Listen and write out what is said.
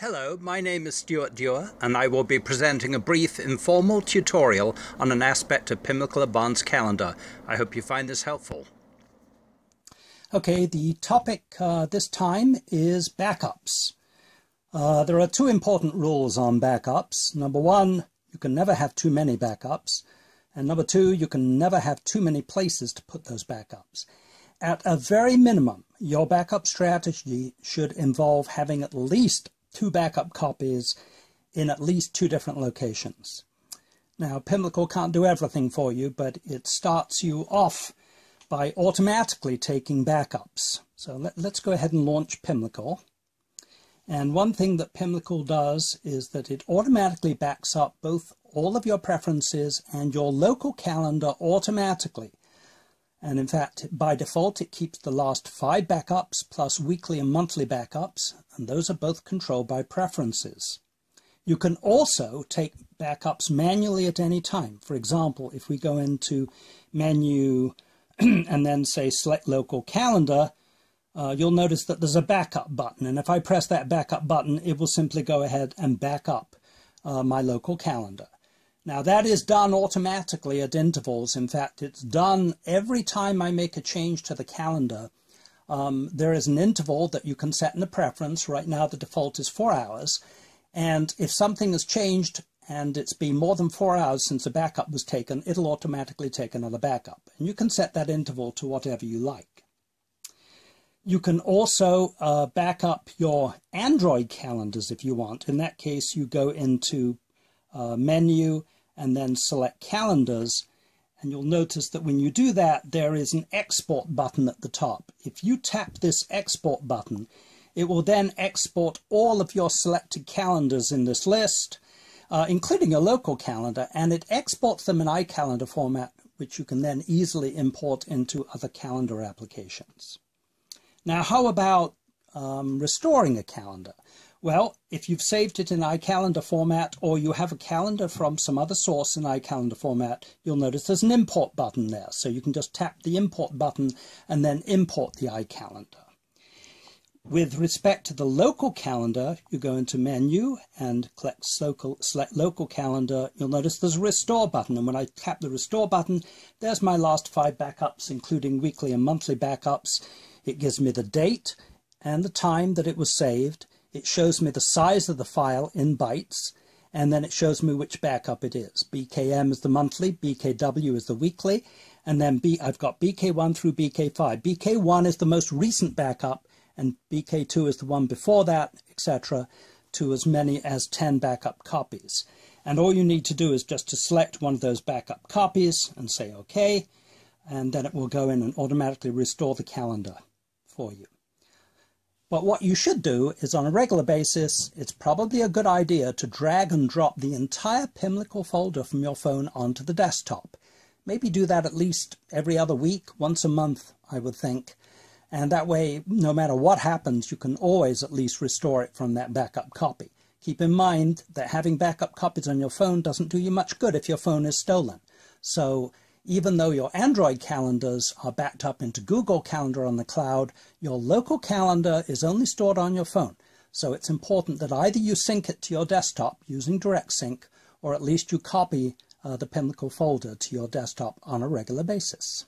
Hello, my name is Stuart Dewar and I will be presenting a brief informal tutorial on an aspect of Pimlico Advanced Calendar. I hope you find this helpful. Okay, the topic this time is backups. There are two important rules on backups. Number one, you can never have too many backups. And number two, you can never have too many places to put those backups. At a very minimum, your backup strategy should involve having at least 2 backup copies in at least 2 different locations. Now, Pimlico can't do everything for you, but it starts you off by automatically taking backups. So let's go ahead and launch Pimlico. And one thing that Pimlico does is that it automatically backs up both all of your preferences and your local calendar automatically. And in fact, by default, it keeps the last 5 backups plus weekly and monthly backups, and those are both controlled by preferences. You can also take backups manually at any time. For example, if we go into Menu and then say Select Local Calendar, you'll notice that there's a backup button. And if I press that backup button, it will simply go ahead and back up my local calendar. Now that is done automatically at intervals. In fact, it's done every time I make a change to the calendar. There is an interval that you can set in the preference. Right now the default is 4 hours. And if something has changed and it's been more than 4 hours since a backup was taken, it'll automatically take another backup. And you can set that interval to whatever you like. You can also back up your Android calendars if you want. In that case, you go into Menu and then select Calendars, and you'll notice that when you do that, there is an export button at the top. If you tap this export button, it will then export all of your selected calendars in this list, including your local calendar, and it exports them in iCalendar format, which you can then easily import into other calendar applications. Now, how about restoring a calendar? Well, if you've saved it in iCalendar format, or you have a calendar from some other source in iCalendar format, you'll notice there's an import button there. So you can just tap the import button and then import the iCalendar. With respect to the local calendar, you go into Menu and select Local Calendar. You'll notice there's a Restore button. And when I tap the Restore button, there's my last 5 backups, including weekly and monthly backups. It gives me the date and the time that it was saved. It shows me the size of the file in bytes, and then it shows me which backup it is. BKM is the monthly, BKW is the weekly, and then I've got BK1 through BK5. BK1 is the most recent backup, and BK2 is the one before that, etc., to as many as 10 backup copies. And all you need to do is just to select one of those backup copies and say OK, and then it will go in and automatically restore the calendar for you. But what you should do is, on a regular basis, it's probably a good idea to drag and drop the entire Pimlico folder from your phone onto the desktop. Maybe do that at least every other week, once a month, I would think. And that way, no matter what happens, you can always at least restore it from that backup copy. Keep in mind that having backup copies on your phone doesn't do you much good if your phone is stolen. So even though your Android calendars are backed up into Google Calendar on the cloud, your local calendar is only stored on your phone. So it's important that either you sync it to your desktop using Direct Sync, or at least you copy the Pimlico folder to your desktop on a regular basis.